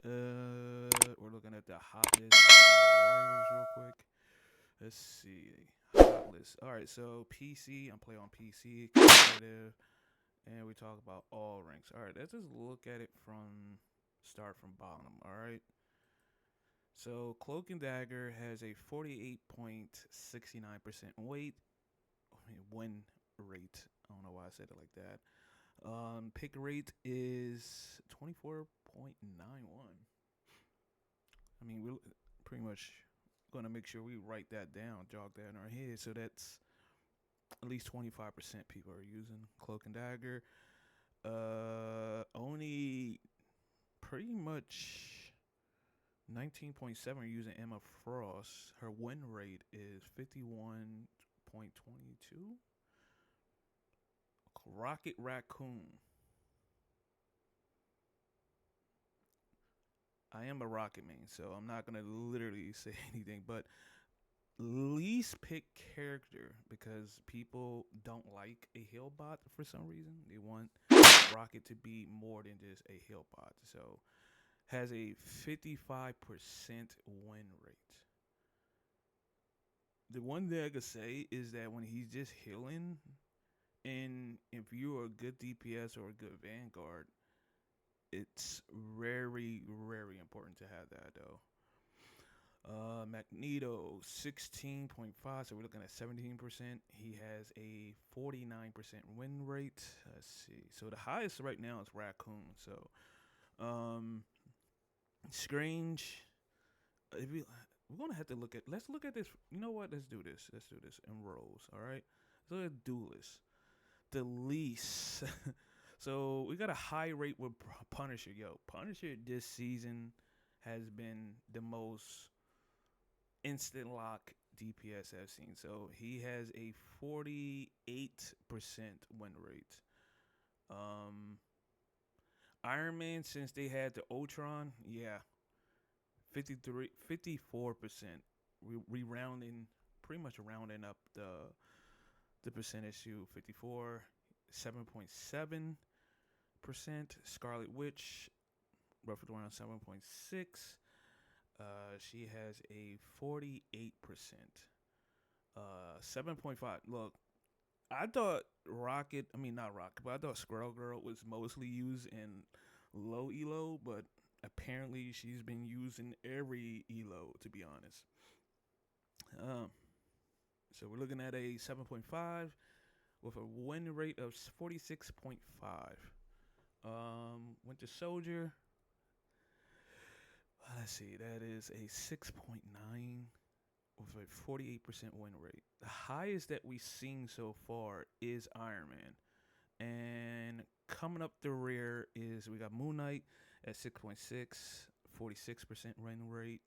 We're looking at the hot list rivals real quick. Let's see. Hot list. All right, so PC. I'm playing on PC, competitive, and we talk about all ranks. All right, let's just look at it from start from bottom. All right. So Cloak and Dagger has a 48.69% win rate. I don't know why I said it like that. Pick rate is 24.91. I mean, we're pretty much gonna make sure we write that down, jog that in our head. So that's at least 25% people are using Cloak and Dagger. Only pretty much 19.7 are using Emma Frost. Her win rate is 51.22. Rocket Raccoon. I am a Rocket main, so I'm not gonna literally say anything, but least pick character because people don't like a heal bot for some reason. They want Rocket to be more than just a heal bot. So has a 55% win rate. The one thing I could say is that when he's just healing, and if you're a good DPS or a good Vanguard, it's very, very important to have that though. Magneto 16.5, so we're looking at 17%. He has a 49% win rate. Let's see. So the highest right now is Raccoon. So Strange. If we, we're gonna have to look at. Let's look at this. You know what? Let's do this. Let's do this in rows. All right. So let's do this. The least. So we got a high rate with Punisher. Yo, Punisher this season has been the most instant lock DPS I've seen. So he has a 48% win rate. Iron Man, since they had the Ultron, yeah, 54%. We rounding, pretty much rounding up the percentage to 54, 7.7%. Scarlet Witch, roughly around 7.6. She has a 48%. 7.5. Look, I thought not Rocket, but I thought Squirrel Girl was mostly used in low elo, but apparently she's been used in every elo, to be honest. Um, so we're looking at a 7.5 with a win rate of 46.5. Winter Soldier. Let's see, that is a 6.9 with a 48% win rate. The highest that we've seen so far is Iron Man. And coming up the rear is we got Moon Knight at 6.6, 46% win rate.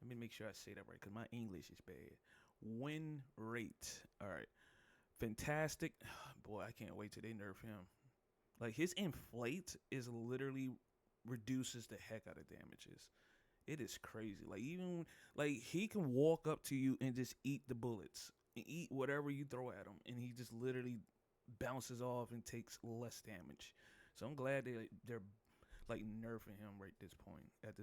Let me make sure I say that right because my English is bad. Win rate. All right. Fantastic. Boy, I can't wait till they nerf him. Like his inflate is literally reduces the heck out of damages. It is crazy. Like even like he can walk up to you and just eat the bullets and eat whatever you throw at him, and he just literally bounces off and takes less damage. So I'm glad they're like nerfing him at this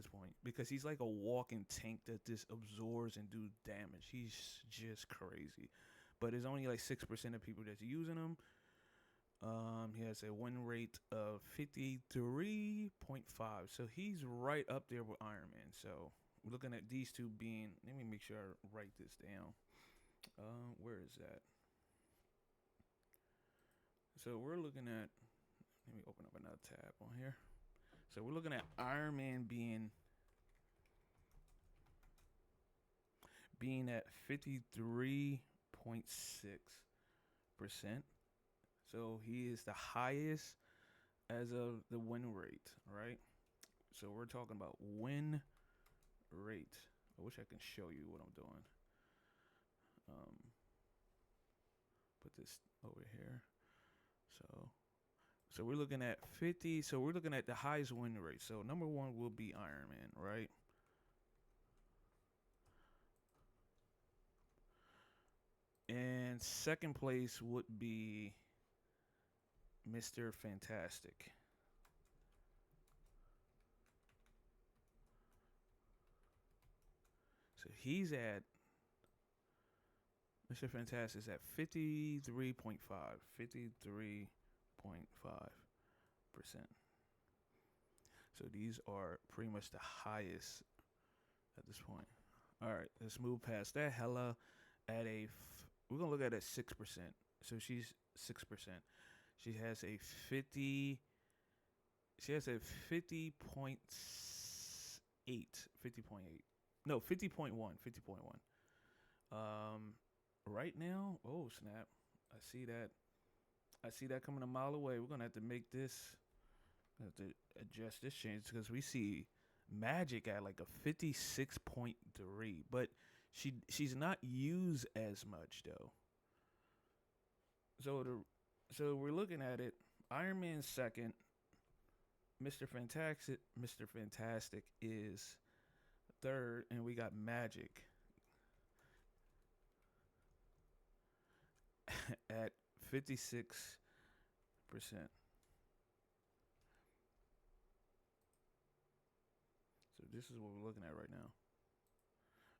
point because he's like a walking tank that just absorbs and do damage. He's just crazy. But there's only like 6% of people that's using him. He has a win rate of 53.5, so he's right up there with Iron Man. So we're looking at these two being. Let me make sure I write this down. Where is that? So we're looking at. Let me open up another tab on here. So we're looking at Iron Man being at 53.6%. So he is the highest as of the win rate, right? So we're talking about win rate. I wish I can show you what I'm doing. Put this over here. So we're looking at 50. So we're looking at the highest win rate. So number one will be Iron Man, right? And second place would be Mr. Fantastic. he's at Mr. Fantastic is at 53.5. 53.5%. So these are pretty much the highest at this point. All right, let's move past that. Hella at we're gonna look at 6%. So she's 6%. She has a 50. She has a 50.8. 50.8. No, 50.1. 50.1. Right now, oh snap! I see that. I see that coming a mile away. We're gonna have to make this. Have to adjust this change because we see Magic at like a 56.3, but she's not used as much though. So we're looking at it. Iron Man second. Mr. Fantastic is third, and we got Magic at 56%. So this is what we're looking at right now.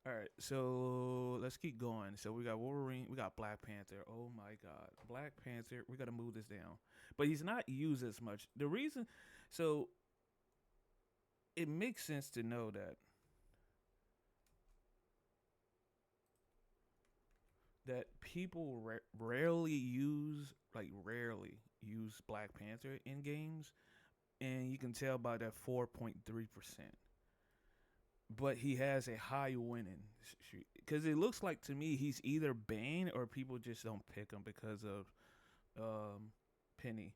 All right, so let's keep going. So we got Wolverine, we got Black Panther. Oh my God, Black Panther. We got to move this down, but he's not used as much. The reason, so it makes sense to know that people rarely use Black Panther in games, and you can tell by that 4.3%. But he has a high winning streak because it looks like to me he's either banned or people just don't pick him because of Penny.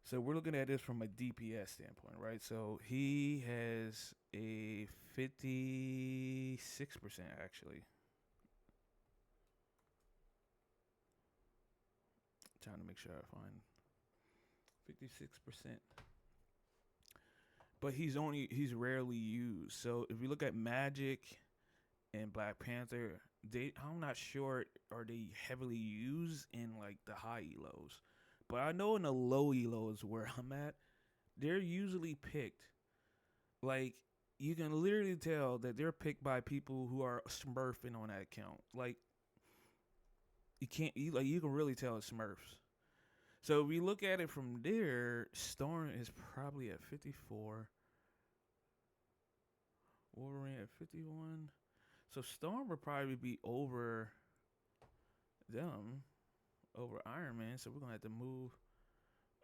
So we're looking at this from a DPS standpoint, right? So he has a 56% actually. Trying to make sure I find 56%. But he's rarely used. So if you look at Magic and Black Panther, I'm not sure are they heavily used in like the high elos. But I know in the low elos where I'm at, they're usually picked. Like you can literally tell that they're picked by people who are smurfing on that account. Like you can really tell it's Smurfs. So if we look at it from there, Storm is probably at 54. Wolverine at 51. So Storm would probably be over them, over Iron Man. So we're going to have to move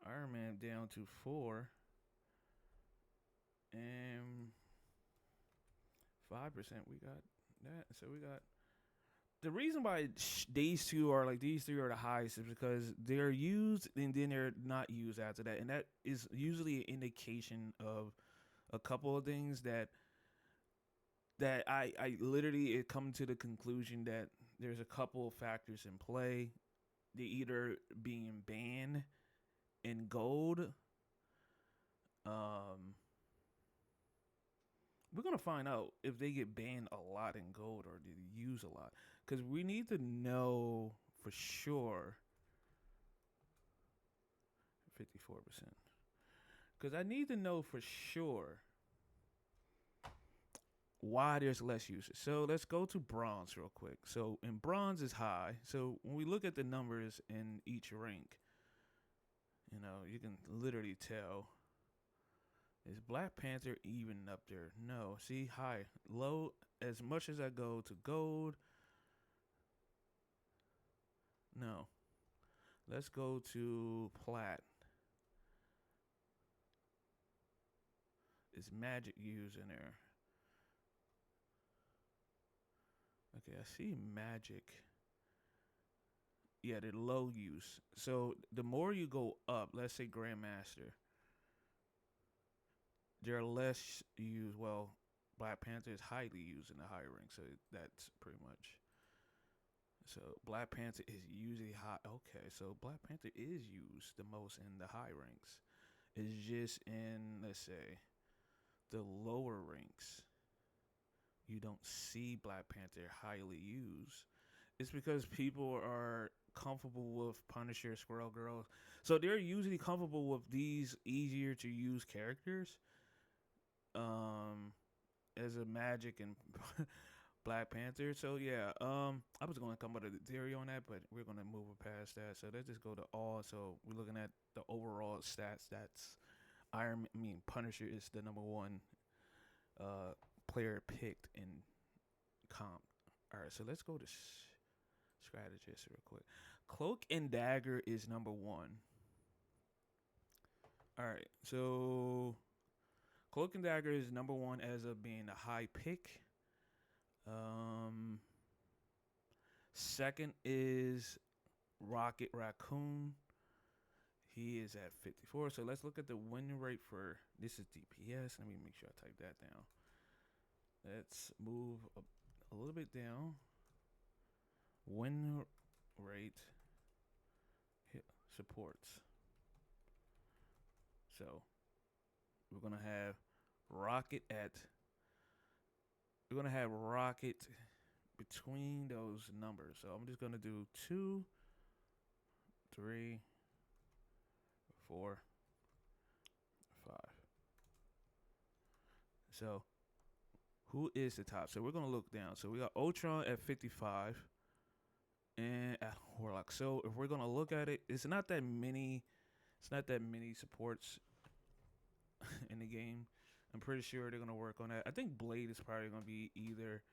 Iron Man down to 4. And 5%, we got that. So we got the reason why these three are the highest is because they're used and then they're not used after that, and that is usually an indication of a couple of things that I literally come to the conclusion that there's a couple of factors in play. They either being banned in gold. We're gonna find out if they get banned a lot in gold or do they use a lot. Because we need to know for sure. 54%. Because I need to know for sure why there's less usage. So let's go to bronze real quick. So in bronze is high. So when we look at the numbers in each rank, you can literally tell. Is Black Panther even up there? No. See, high. Low, as much as I go to gold. No. Let's go to plat. Is Magic used in there? Okay, I see Magic. Yeah, they're low use. So the more you go up, let's say Grandmaster, they're less used. Well, Black Panther is highly used in the high rank, so that's pretty much. So Black Panther is usually high. Okay, so Black Panther is used the most in the high ranks. It's just in, let's say, the lower ranks, you don't see Black Panther highly used. It's because people are comfortable with Punisher, Squirrel Girl. So they're usually comfortable with these easier to use characters. as a Magic and Black Panther. So yeah, I was gonna come up with a theory on that, but we're gonna move past that. So let's just go to all. So we're looking at the overall stats. That's Punisher is the number one player picked in comp. All right, so let's go to strategist real quick. Cloak and Dagger is number one. All right, so Cloak and Dagger is number one as of being a high pick. Second is Rocket Raccoon. He is at 54. So let's look at the win rate for this is DPS. Let me make sure I type that down. Let's move a little bit down. Win rate hit supports. So we're gonna have Rocket between those numbers. So I'm just gonna do 2, 3, 4, 5. So who is the top? So we're gonna look down. So we got Ultron at 55 and at Warlock. So if we're gonna look at it, it's not that many supports in the game. I'm pretty sure they're gonna work on that. I think Blade is probably gonna be either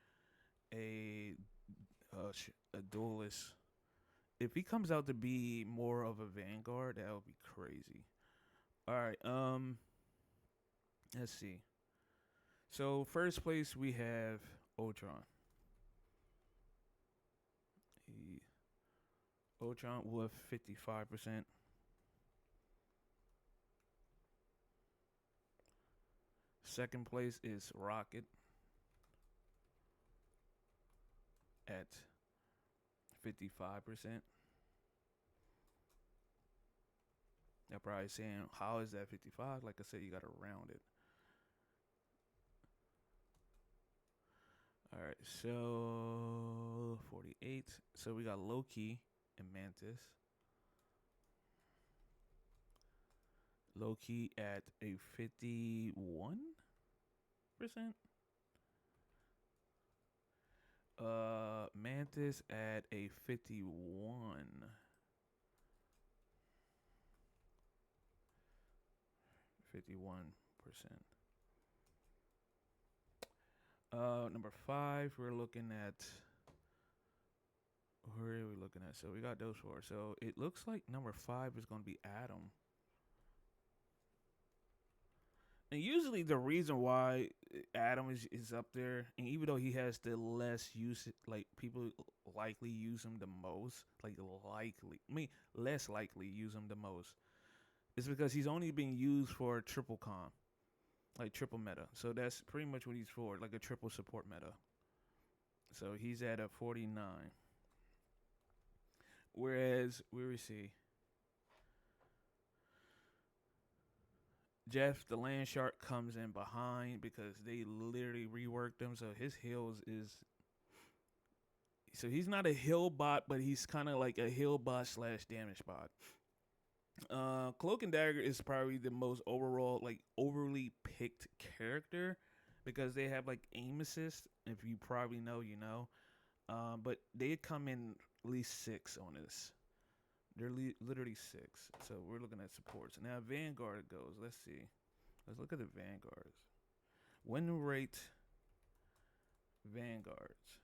a duelist. If he comes out to be more of a Vanguard, that would be crazy. All right, let's see. So first place we have Ultron. Ultron with 55%. Second place is Rocket at 55%. They're probably saying, how is that 55? Like I said, you got to round it. All right, so 48. So we got Loki and Mantis. Loki at a 51%. Mantis at a 51. 51%. Number 5, we're looking at. Where are we looking at? So we got those 4. So it looks like number 5 is going to be Adam. And usually the reason why Adam is up there, and even though he has the less use, like people likely use him the most, less likely use him the most, is because he's only being used for triple comp, like triple meta. So that's pretty much what he's for, like a triple support meta. So he's at a 49. Whereas, where we see Jeff the Land Shark comes in behind because they literally reworked him. So his heals is. So he's not a heal bot, but he's kind of like a heal bot / damage bot. Cloak and Dagger is probably the most overly picked character because they have like aim assist. If you probably know, you know. But they come in at least 6 on this. They're literally 6. So we're looking at supports. Now Vanguard goes. Let's see. Let's look at the Vanguards. Win rate Vanguards.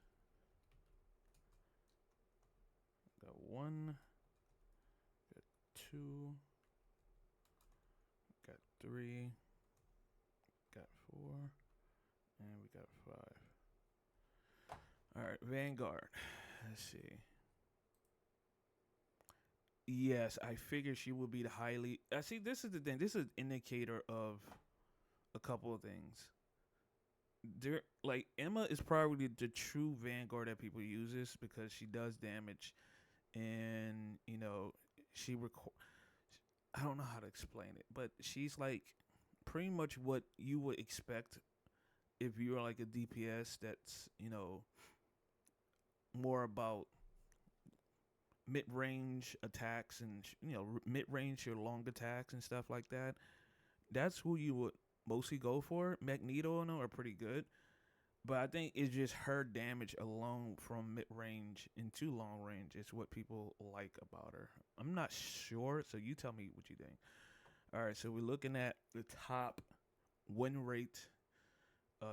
Got 1. Got 2. Got 3. Got 4. And we got 5. All right, Vanguard. Let's see. Yes, I figured she would be the highly. I see. This is the thing. This is an indicator of a couple of things. There, like Emma is probably the true Vanguard that people uses because she does damage, and you know I don't know how to explain it, but she's like pretty much what you would expect if you're like a DPS that's more about mid-range attacks and mid-range or long attacks and stuff like that. That's who you would mostly go for. Magneto and them are pretty good. But I think it's just her damage alone from mid range into long range is what people like about her. I'm not sure, so you tell me what you think. All right, so we're looking at the top win rate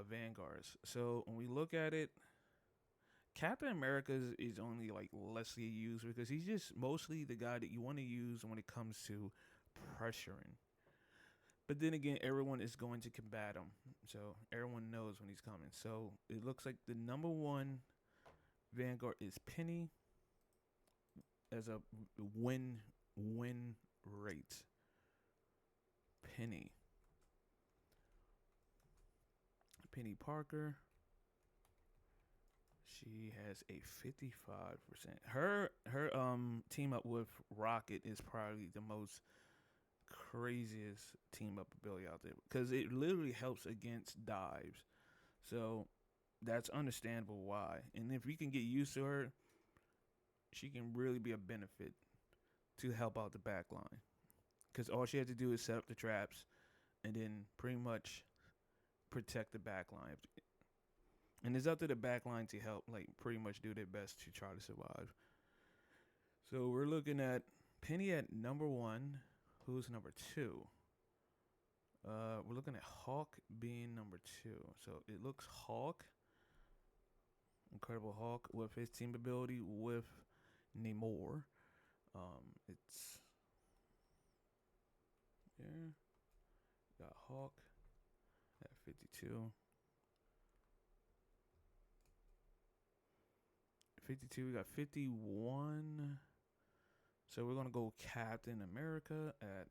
vanguards. So when we look at it, Captain America is only like lessly used because he's just mostly the guy that you want to use when it comes to pressuring. But then again, everyone is going to combat him, so everyone knows when he's coming. So it looks like the number one Vanguard is Penny as a win rate. Penny. Penny Parker. She has a 55%. Her team up with Rocket is probably the most craziest team up ability out there because it literally helps against dives. So that's understandable why. And if we can get used to her, she can really be a benefit to help out the back line. Because all she had to do is set up the traps and then pretty much protect the back line. And it's up to the back line to help, like, pretty much do their best to try to survive. So we're looking at Penny at number one. Who's number two? We're looking at Hawk being number two. So it looks Hawk, Incredible Hawk, with his team ability with Namor. It's there. Got Hawk at 52. 52, we got 51. So we're going to go Captain America at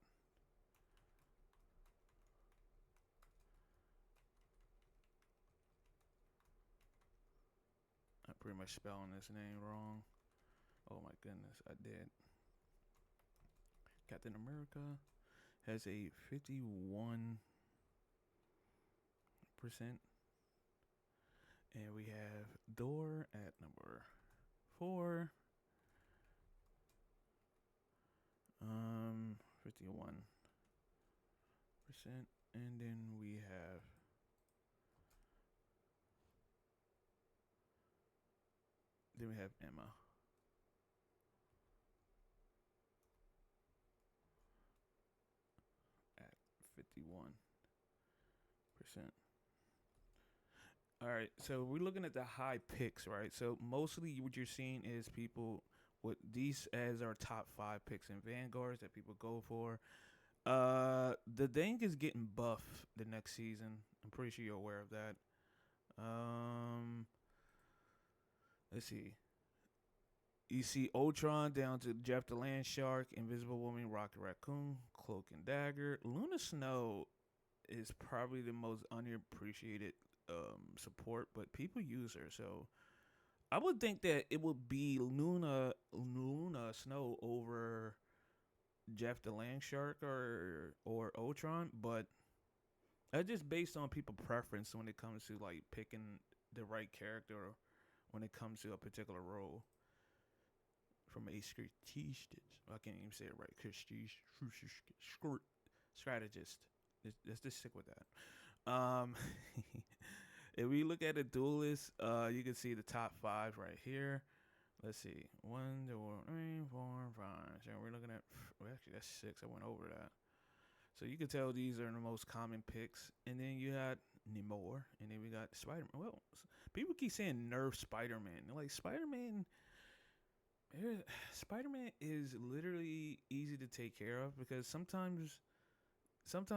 I'm pretty much spelling this name wrong. Oh my goodness, I did. Captain America has a 51%. And we have Thor at number 4. 51%. And then we have Emma at 51%. All right, so we're looking at the high picks, right? So mostly what you're seeing is people with these as our top 5 picks in Vanguards that people go for. The Dang is getting buff the next season. I'm pretty sure you're aware of that. Let's see. You see Ultron down to Jeff the Land Shark, Invisible Woman, Rocket Raccoon, Cloak and Dagger. Luna Snow is probably the most underappreciated support, but people use her. So I would think that it would be Luna Snow over Jeff the Land Shark or Ultron, but that's just based on people preference when it comes to like picking the right character when it comes to a particular role from a I can't even say it right. Strategist. Let's just stick with that. If we look at a duelist, you can see the top 5 right here. Let's see. 1, 2, 3, 4, 5. So we're looking at, well, actually, that's 6. I went over that. So you can tell these are the most common picks. And then you got Namor. And then we got Spider-Man. Well, people keep saying nerf Spider-Man. Like, Spider-Man is literally easy to take care of because sometimes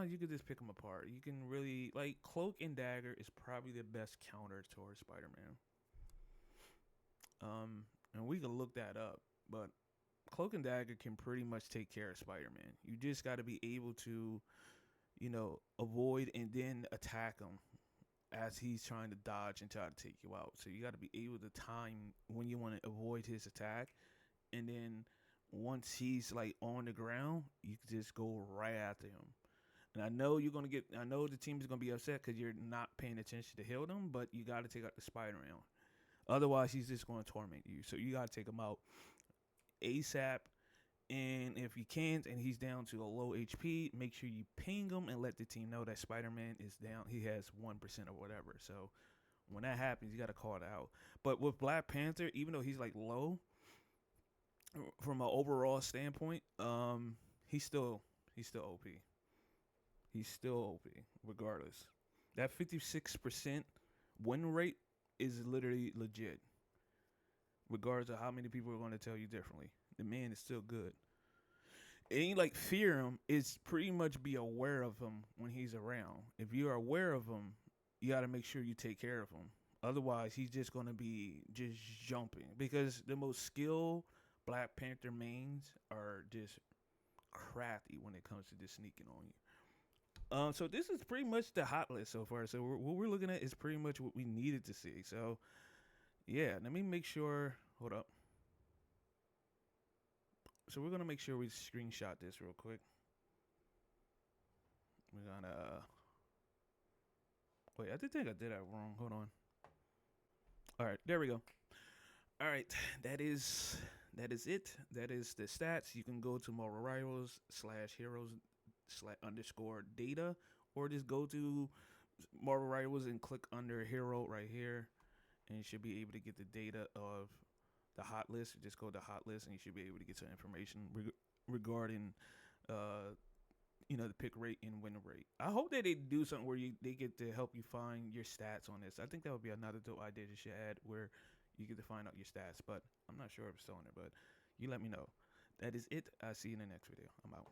you could just pick them apart. You can really, like, Cloak and Dagger is probably the best counter towards Spider-Man. And we can look that up, but Cloak and Dagger can pretty much take care of Spider-Man. You just got to be able to, avoid and then attack him as he's trying to dodge and try to take you out. So you got to be able to time when you want to avoid his attack, and then once he's like on the ground, you can just go right after him. And I know the team is gonna be upset because you're not paying attention to heal them, but you got to take out the Spider-Man. Otherwise, he's just going to torment you. So you got to take him out ASAP. And if you can't, and he's down to a low HP, make sure you ping him and let the team know that Spider-Man is down. He has 1% or whatever. So When that happens, you got to call it out. But with Black Panther, even though he's like low from an overall standpoint, he's still OP. He's still OP regardless. That 56% win rate is literally legit, regardless of how many people are going to tell you differently. The man is still good. It ain't like fear him. It's pretty much be aware of him when he's around. If you're aware of him, you got to make sure you take care of him. Otherwise, he's just going to be just jumping because the most skilled Black Panther mains are just crafty when it comes to just sneaking on you. So this is pretty much the hot list so far. So what we're looking at is pretty much what we needed to see. So yeah, let me make sure. Hold up. So we're gonna make sure we screenshot this real quick. We're gonna wait. I did think I did that wrong. Hold on. All right, there we go. All right, that is it. That is the stats. You can go to Marvel Rivals /heroes /underscore data, or just go to Marvel Rivals and click under hero right here, and you should be able to get the data of the hot list. Just go to hot list, and you should be able to get some information regarding, the pick rate and win rate. I hope that they do something where they get to help you find your stats on this. I think that would be another dope idea to should add where you get to find out your stats, but I'm not sure if it's on there. But you let me know. That is it. I'll see you in the next video. I'm out.